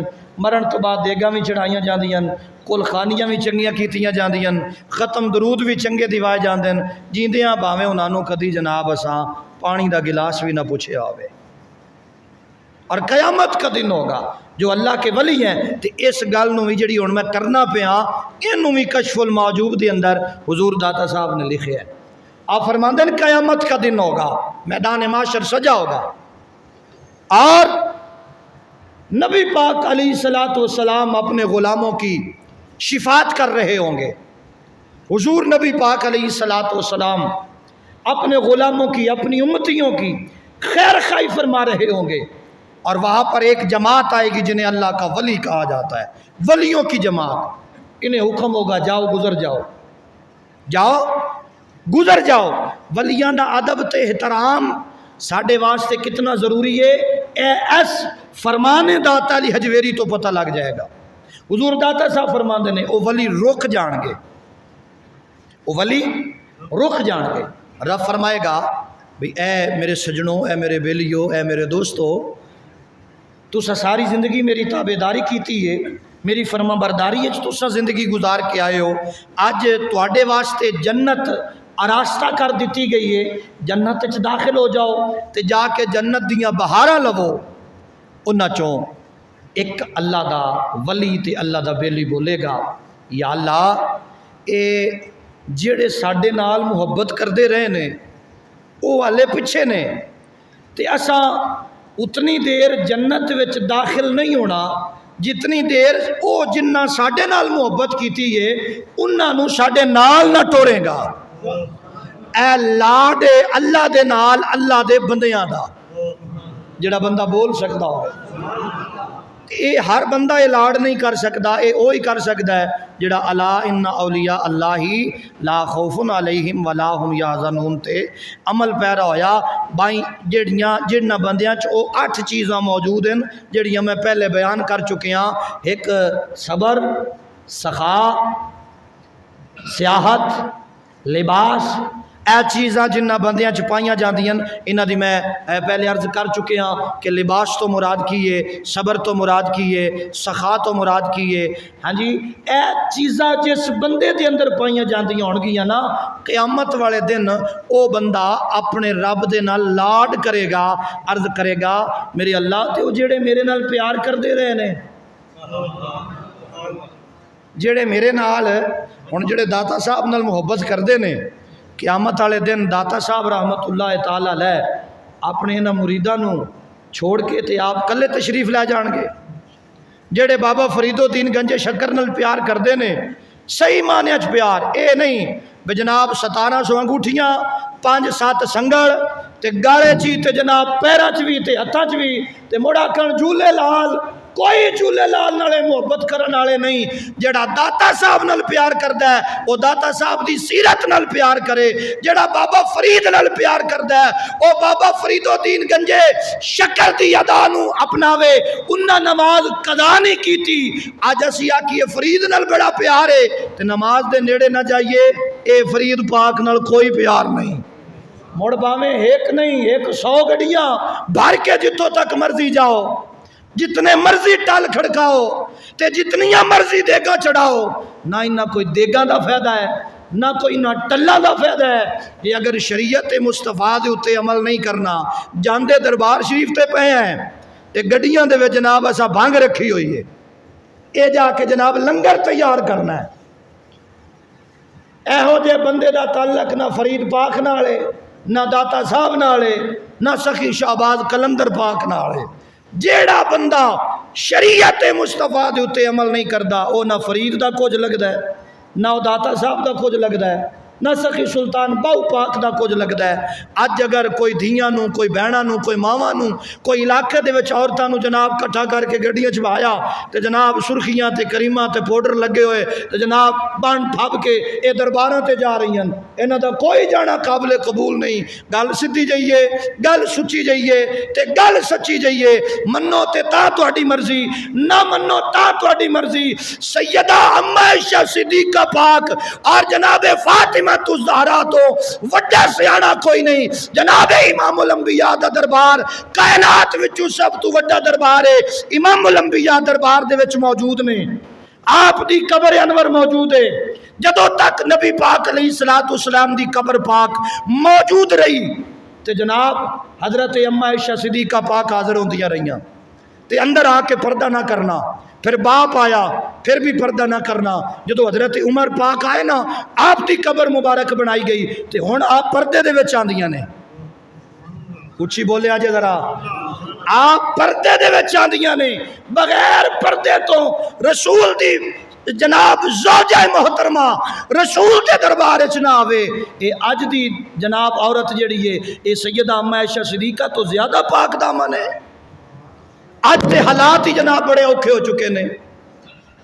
B: مرن تو بعد دیگاں بھی چڑھائیاں جاندیاں، کل خانیاں بھی چنگیاں کیتیاں جاندیاں، ختم درود بھی چنگے دیوائے جاندے، جیندیاں باویں انہاں نوں کدی جناب اساں پانی دا گلاس بھی نہ پوچھیا ہوئے۔ اور قیامت کا دن ہوگا، جو اللہ کے ولی ہیں تے اس گل نوں بھی جڑی ہن میں کرنا پیا اینوں بھی کشف المعجوب دے اندر حضور داتا صاحب نے لکھیا ہے۔ آپ فرماندے ہیں قیامت کا دن ہوگا، میدان معاشر سجا ہوگا، اور نبی پاک علیہ الصلوۃ والسلام اپنے غلاموں کی شفاعت کر رہے ہوں گے، حضور نبی پاک علیہ الصلوۃ والسلام اپنے غلاموں کی، اپنی امتیوں کی خیر خواہی فرما رہے ہوں گے، اور وہاں پر ایک جماعت آئے گی جنہیں اللہ کا ولی کہا جاتا ہے، ولیوں کی جماعت، انہیں حکم ہوگا جاؤ گزر جاؤ، جاؤ گزر جاؤ۔ ولیاں دا ادب تے احترام ساڈے واسطے کتنا ضروری ہے، اے ایس فرمانے داتا علی حجویری تو پتہ لگ جائے گا۔ حضور داتا صاحب فرماندے نے او ولی رک جان گے، او ولی رک جان گے، رب فرمائے گا بھی اے میرے سجنوں، اے میرے بیلیو، اے میرے دوستو، تسا ساری زندگی میری تابعداری کیتی ہے، میری فرما برداری تسا زندگی گزار کے آئے ہو، اج تواڈے واسطے جنت آراستہ کر دیتی گئی ہے، جنت وچ داخل ہو جاؤ تے جا کے جنت دیاں بہاراں لو۔ انہاں چوں ایک اللہ دا ولی تے اللہ دا بیلی بولے گا، یا اللہ اے جڑے ساڈے نال محبت کردے رہے نے وہ والے پیچھے نے تے اساں اتنی دیر جنت وچ داخل نہیں ہونا جتنی دیر او جنہ ساڈے نال محبت کیتی ہے انہاں نو ساڈے نال نہ ٹورے گا۔ اے لاڈ اللہ دے نال اللہ دے بندیاں دا، جڑا بندہ بول سکتا ہو، اے ہر بندہ اے لاڈ نہیں کر سکتا، اے وہی کر سکتا ہے جڑا الا ان اولیاء اللہ لا خوف علیہم ولا هم یحزنون تے عمل پیرا ہویا۔ بائی جڑیاں بندیاں چ او 8 چیزاں موجود ہیں جڑیاں میں پہلے بیان کر چکے ہاں، ایک صبر، سخا، سیاحت، لباس، اے چیزاں جنہ بندیاں چ پائیاں جاندیاں انہاں دی میں پہلے عرض کر چکے ہاں کہ لباس تو مراد کی ہے، صبر تو مراد کی ہے، سخا تو مراد کی ہے۔ ہاں جی، اے چیزاں جس بندے دے اندر پائیاں جاندیاں ہون گیاں نا، قیامت والے دن او بندہ اپنے رب دے نال لاڈ کرے گا، عرض کرے گا میرے اللہ تے او جڑے میرے نال پیار کردے رہے نے، جڑے میرے نال ہن جڑے داتا صاحب نال محبت کردے نے، قیامت والے دن داتا صاحب رحمت اللہ تعالی علیہ اپنے انہاں مریداں نو چھوڑ کے تے آپ کلے تشریف لے جان گے۔ جڑے بابا فرید الدین گنج شکر نال پیار کردے نے، صحیح معنی چ پیار اے نہیں بے جناب 1700 انگوٹھیاں 5-7 سنگل تے گالے چی تے جناب پیرا چ بھی تے ہتھاں چ بھی تے مڑا کن جھولے لال، کوئی جھولے لال نالے محبت کرن والے نہیں۔ جڑا داتا صاحب نال پیار کردا ہے وہ داتا صاحب دی سیرت نال پیار کرے، جڑا بابا فرید نال پیار کردا ہے وہ بابا فرید الدین گنجے شکر دی ادا نو اپناوے۔ انہاں نماز قضا نہیں کیتی، اج اسی آکھیے فرید نال بڑا پیار ہے تے نماز دے نیڑے نہ جائیے، اے فرید پاک نال کوئی پیار نہیں۔ مڑ باویں ایک نہیں 100 گڈیاں بھر کے جتوں تک مرضی جاؤ، جتنے مرضی ٹل کھڑکاؤ تے جتنیاں مرضی دیگاں چڑھاؤ، نہ انہاں کوئی دیگاں دا فائدہ ہے نہ کوئی نہ ٹلاں دا فائدہ ہے۔ یہ اگر شریعت مصطفیٰ دے اتے عمل نہیں کرنا، جاندے دربار شریف تے پے ہیں تے گڈیاں دے وچ جناب اسا بھنگ رکھی ہوئی ہے، اے جا کے جناب لنگر تیار کرنا ہے۔ ایہو جے بندے دا تعلق نہ فرید پاک نال ہے، نہ داتا صاحب نال ہے، نہ سخی شہباز کلندر پاک نال ہے۔ جیڑا بندہ شریعت مصطفیٰ دے اتے عمل نہیں کردا، او نہ فرید دا کچھ لگدا ہے، نہ داتا صاحب دا کچھ لگدا ہے، نہ سخی سلطان باؤ پاک دا کچھ لگدا ہے۔ اج اگر کوئی دھیاں نو، کوئی بہناں نو، کوئی ماواں نو، کوئی علاقے دے وچ عورتاں نو جناب کٹھا کر کے گڈیاں چ بہایا تے جناب سرخیاں تے کریماں تے پاؤڈر لگے ہوئے تے جناب بن پھب کے اے درباراں تے جا رہی ہیں، انہاں دا کوئی جانا قابل قبول نہیں۔ گل سدھی جائیے، گل سچی جائیے تے گل سچی جائیے، منو تے تا تہاڈی مرضی، نہ منو تا تہاڈی مرضی۔ سیدہ اما عائشہ صدیقہ پاک اور جناب فاطمہ تو زہرا تو وڈا سیاڑا کوئی نہیں۔ جناب امام الانبیاء دا دربار کائنات وچوں سب تو وڈا دربار ہے، امام الانبیاء دربار دے وچ موجود نے، آپ دی قبر انور موجود ہے۔ جدوں تک نبی پاک علیہ الصلوۃ والسلام دی قبر پاک موجود رہی تے جناب حضرت اما عائشہ صدیقہ پاک حاضر ہوندیاں رہیاں تے اندر آ کے پردہ نہ کرنا، پھر باپ آیا پھر بھی پردہ نہ کرنا۔ جدو حضرت عمر پاک آئے نا، آپ دی قبر مبارک بنائی گئی تے ہن آپ پردے دے وچ آندیاں نے، اچھی بولے آجے ذرا، آپ پردے دے وچ آندیاں نے، بغیر پردے تو رسول دی جناب زوجہ محترمہ رسول کے دربار وچ نہ آوے۔ اے اج دی جناب عورت جڑی ہے اے سیدہ اما عائشہ صدیقہ تو زیادہ پاک دامن ہے۔ اج تے حالات ہی جناب بڑے اوکھے ہو چکے نے۔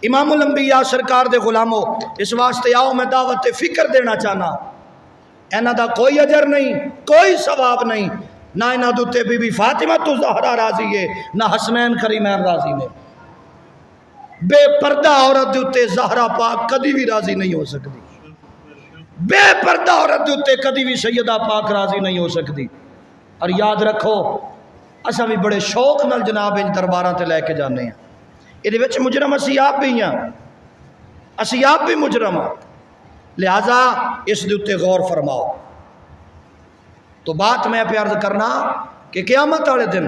B: امام الانبیاء سرکار دے غلاموں، اس واسطے آؤ میں دعوت فکر دینا چاہنا، انہاں دا کوئی اجر نہیں، کوئی ثواب نہیں، نہ انہاں دوتے بی بی فاطمہ تو زہرا راضی ہے، نہ حسنین کریمین راضی نے۔ بے پردہ عورت دوتے زہرا پاک کدی بھی راضی نہیں ہو سکتی، بے پردہ عورت دوتے کدی بھی سیدہ پاک راضی نہیں ہو سکتی۔ اور یاد رکھو اساں بھی بڑے شوق نال جناب ان درباراں تے لے کے جانے ہیں، یہ مجرم اسی آپ بھی ہیں، اسی آپ بھی مجرم ہاں، لہذا اس دے اتے غور فرماؤ۔ تو بات میں پہ عرض کرنا کہ قیامت والے دن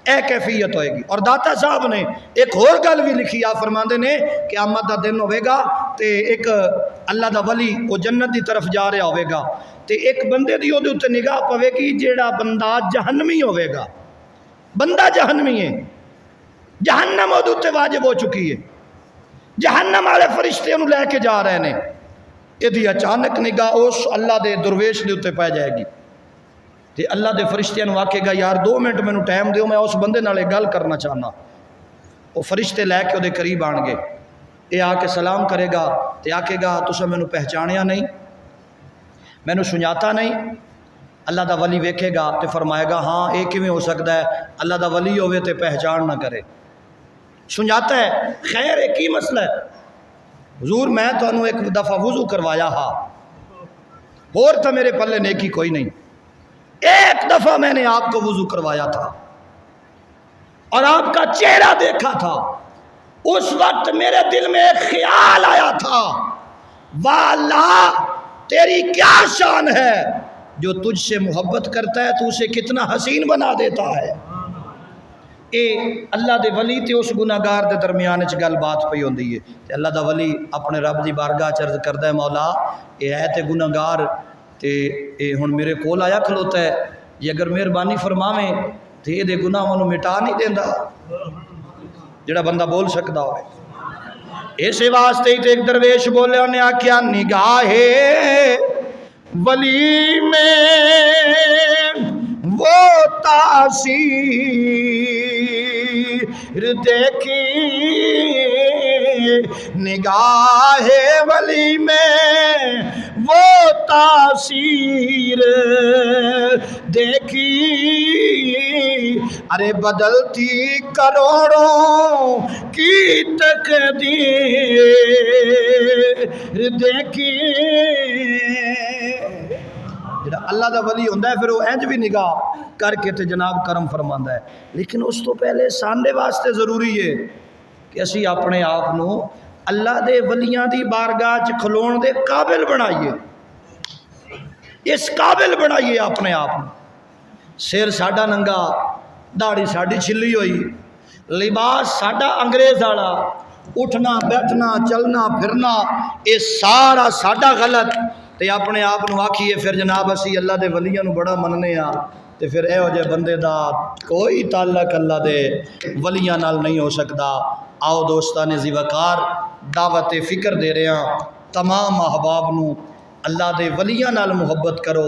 B: اے کیفیت ہوئے گی۔ اور داتا صاحب نے ایک اور گل بھی لکھی، آپ فرماندے نے قیامت دا دن ہوئے گا تے ایک اللہ دا ولی وہ جنت دی طرف جا رہا ہوئے گا تے ایک بندے دی وہ تے نگاہ پوے گی جیڑا بندہ جہنمی ہوئے گا، بندہ جہنمی ہے، جہنم وہ تے واجب ہو چکی ہے، جہنم والے فرشتے انہوں لے کے جا رہے ہیں، یہ اچانک نگاہ اس اللہ دے درویش دے اتنے پہ جائے گی تے اللہ دے فرشتے انہوں آکے گا یار 2 منٹ میں ٹائم دیو، میں اس بندے نالے گل کرنا چاہنا۔ وہ فرشتے لے کے وہ دے قریب آن گے، یہ آ کے سلام کرے گا تے آکے گا تسا میں پہچانیا نہیں، میں سنجاتا نہیں۔ اللہ دا ولی ویکھے گا تے فرمائے گا ہاں یہ کیویں ہو سکتا ہے، اللہ دا ولی ہوئے تے پہچان نہ کرے، سنجاتا ہے۔ خیر ایک ہی مسئلہ ہے، حضور میں تو انہوں ایک دفعہ وضو کروایا ہا اور تو میرے پلے نیکی کوئی نہیں، ایک دفعہ میں نے آپ کو وضو کروایا تھا اور آپ کا چہرہ دیکھا تھا، اس وقت میرے دل میں ایک خیال آیا تھا، واہ اللہ تیری کیا شان ہے، جو تجھ سے محبت کرتا ہے تو اسے کتنا حسین بنا دیتا ہے۔ اے اللہ دے ولی تے اس گناہگار دے درمیان چ گل بات پئی ہوندی ہے تے اللہ دا ولی اپنے رب دی بارگاہ چ عرض کردا ہے مولا اے ہے تے گناہگار تے اے ہن میرے کول آیا کھلوتا ہے، یہ اگر مہربانی فرماویں تے اے دے گناہاں نوں مٹا نہیں دیندا، جڑا بندہ بول سکدا ہوئے۔ اس واسطے تے ایک درویش بولے انہیں آکھیا نگاہ ولی میں وہ تاثیر دیکھی، نگاہ ولی میں وہ تاثیر دیکھی، ارے بدلتی کروڑوں کی تقدیر دیکھی۔ جڑا اللہ دا ولی ہوندہ ہے پھر وہ انج بھی نگاہ کر کے تے جناب کرم فرماندا ہے، لیکن اس تو پہلے ساندے واسطے ضروری ہے کہ اسی اپنے آپ نو اللہ دے ولیاں دی بارگاہ چ کھلون دے قابل بنائیے، اس قابل بنائیے اپنے آپ نو۔ سر ساڈا ننگا، داڑھی ساڈی چھلی ہوئی، لباس ساڈا انگریز والا، اٹھنا بیٹھنا چلنا پھرنا یہ سارا ساڈا غلط، تے اپنے آپ نو آکھیے پھر جناب اسی اللہ دے ولیاں نو بڑا مننے ہاں، تے پھر اے ہو جے بندے دا کوئی تعلق اللہ دے ولیاں نال نہیں ہو سکتا۔ آؤ دوستان ذی وقار دعوت فکر دے رہے ہیں تمام احباب نو، اللہ دے ولیاں نال محبت کرو،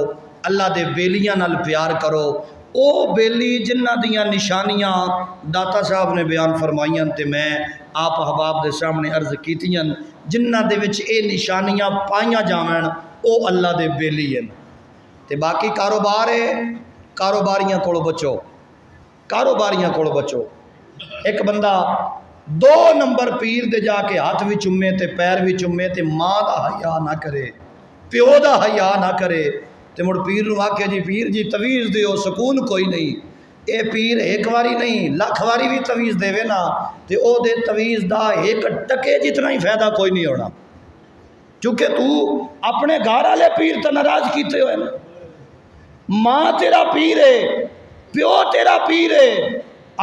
B: اللہ دے بیلیاں نال پیار کرو۔ او بیلی جنہ دیاں نشانیاں داتا صاحب نے بیان فرمائیاں تے میں آپ احباب دے سامنے عرض کیتیاں، جنہ دے وچ اے نشانیاں پائیاں جاویں او اللہ دے بیلی ہیں۔ تے باقی کاروبار ہے، کاروباریاں کولو بچو، کاروباریاں کولو بچو۔ ایک بندہ 2 نمبر پیر دے جا کے ہاتھ بھی چومے تے پیر بھی چومے تے ماں دا حیا نہ کرے، پیو دا حیا نہ کرے، تے مڑ پیر نو آکھے جی پیر جی تویز دیو، سکون کوئی نہیں۔ اے پیر ایک واری نہیں لکھ واری بھی تویز دے وے نا تے او دے تویز دا ایک ٹکے جتنا ہی فائدہ کوئی نہیں ہونا، چونکہ تو اپنے گھر والے پیر تے ناراض کیتے ہوئے نا، ماں تیرا پیر ہے، پیو تیرا پیر ہے۔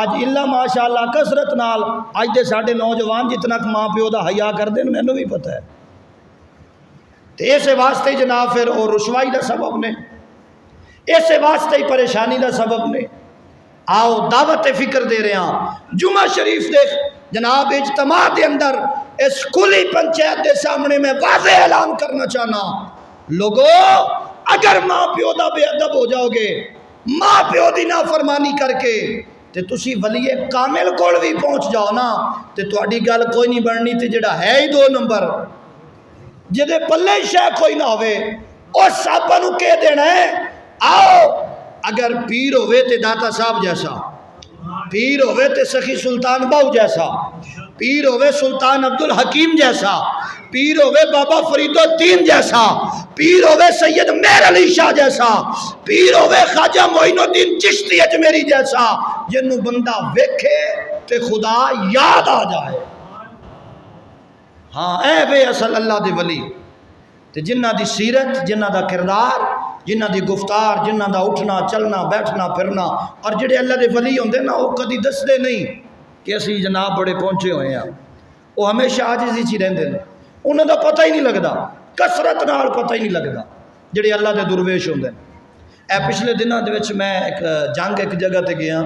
B: اج اللہ ماشاءاللہ کثرت نال اج دے ساڈے نوجوان جتنا ماں پیو دا حیا کر دین مینوں بھی پتہ ہے، تے اس واسطے جناب پھر اور رسوائی دا سبب نے، اس واسطے ہی پریشانی دا سبب نے۔ آؤ دعوت فکر دے رہے ہیں جمعہ شریف دے جناب اجتماع دے اندر اس کھلی پنچایت دے سامنے میں واضح اعلان کرنا چاہنا، لوگو اگر ماں پیو دا بے ادب ہو جاؤ گے، ماں پیو دی نافرمانی کر کے تے تسی ولی کامل کول بھی پہنچ جاؤ نا تے تہاڈی گل کوئی نہیں بننی، تے جڑا ہے ہی 2 نمبر جدے پلے شے کوئی نہ ہوئے اس صاحبہ نو کہہ دینا ہے آؤ اگر پیر ہوئے تے داتا صاحب جیسا، پیر ہوئے تے سخی سلطان باؤ جیسا، پیر ہوئے سلطان عبد الحکیم جیسا، پیر ہوئے بابا فرید الدین جیسا، پیر ہوئے سید مہر علی شاہ جیسا، پیر ہوئے خواجہ معین الدین چشتی اجمیری جیسا، جنوں بندہ ویکھے تے خدا یاد آ جائے۔ ہاں اے بے اصل اللہ دے ولی تے جنہ دی سیرت، جنہ دا کردار، جنہ دی گفتار، جنہ دا اٹھنا چلنا بیٹھنا پھرنا، اور جڑے اللہ دے ولی ہوندے نا وہ کدی دسدے نہیں کہ اسی جناب بڑے پہنچے ہوئے ہیں، وہ ہمیشہ عاجزی چ رہندے نے، انہاں دا پتہ ہی نہیں لگدا، کثرت نال پتہ ہی نہیں لگدا جڑے اللہ دے درویش ہوندے۔ اے پچھلے دنوں دے وچ میں ایک جنگ ایک جگہ تے گیا،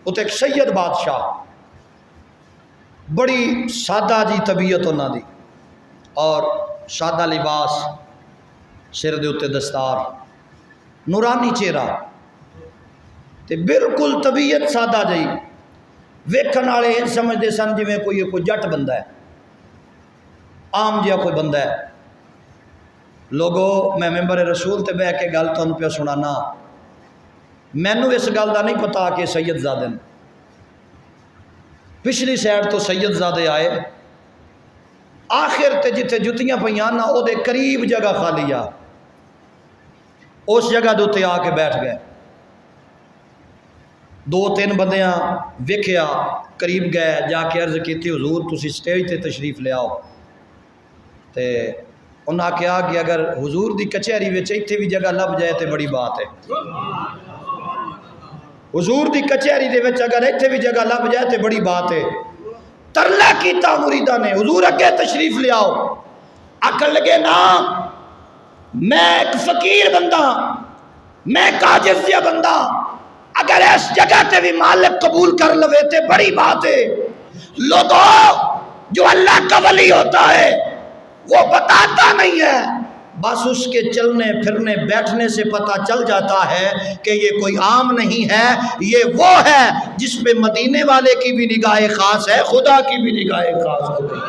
B: اتنے ایک سید بادشاہ، بڑی سادہ جی طبیعت انہاں دی، اور سادہ لباس، سر دے اتنے دستار، نورانی چہرہ تے بالکل طبیعت سادہ جی، ویکھن والے یہ سمجھتے سن جی کوئی جٹ بندہ ہے، عام جہا کوئی بندہ ہے۔ لوگوں میں ممبر رسول تے بہ کے گل تمہیں پہ سنانا، مینوں اس گل کا نہیں پتا کہ سید زادے نے، پچھلی سائڈ تو سید زادے آئے، آخر تے جتھے جتیاں پیاں نا او دے قریب جگہ خالی آ، اس جگہ دے اتنے آ کے بیٹھ گئے۔ دو تین بندیاں ویکھیا، قریب گئے، جا کے عرض کیتی حضور تسی سٹیج تے تشریف لے آؤ، تے انہاں کہا کہ اگر حضور دی کچہری وچ ایتھے بھی جگہ لب جائے تے بڑی بات ہے، حضور دی کچہری دے وچ اگر ایتھے بھی جگہ لب جائے تے بڑی بات ہے۔ ترلا کیتا مریداں نے، حضور اگے تشریف لے آؤ، آکھن لگے نا میں ایک فقیر بندہ، میں ایک عاجز جہا بندہ، اگر اس جگہ تے بھی مالک قبول کر لوے تے بڑی بات ہے۔ لوگوں، جو اللہ کا ولی ہوتا ہے وہ بتاتا نہیں ہے، بس اس کے چلنے پھرنے بیٹھنے سے پتہ چل جاتا ہے کہ یہ کوئی عام نہیں ہے، یہ وہ ہے جس پہ مدینے والے کی بھی نگاہ خاص ہے، خدا کی بھی نگاہ خاص ہو گئی۔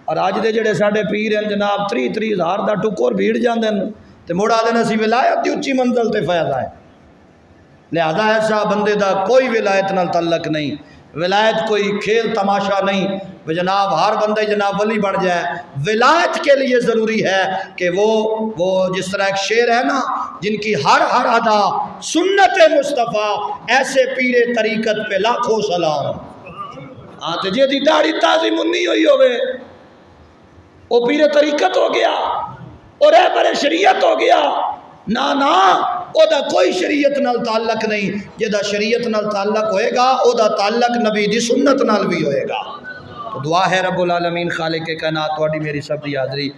B: اور آج دے جڑے ساڈے پیر ہیں جناب 30 ہزار دا ٹکر بھیڑ جاندے ہیں تے مڑ آدھے اسی ولایت دی اچھی منزل تے فیض ہے، لہذا ایسا بندے دا کوئی ولایت نال تعلق نہیں، ولایت کوئی کھیل تماشا نہیں وہ جناب ہر بندہ جناب ولی بن جائے۔ ولایت کے لیے ضروری ہے کہ وہ جس طرح ایک شعر ہے نا، جن کی ہر ادا سنت مصطفیٰ، ایسے پیر طریقت پہ لاکھوں سلام۔ ہاں تے جے دی داڑھی تازی منی ہوئی ہوئے وہ پیر طریقت ہو گیا اور رہبر شریعت ہو گیا؟ نا او دا کوئی شریعت نال تعلق نہیں، جے دا شریعت نال تعلق ہوئے گا او دا تعلق نبی دی سنت نال بھی ہوئے گا۔ تو دعا ہے رب العالمین خالق کائنات تواڈی میری سب دی حاضری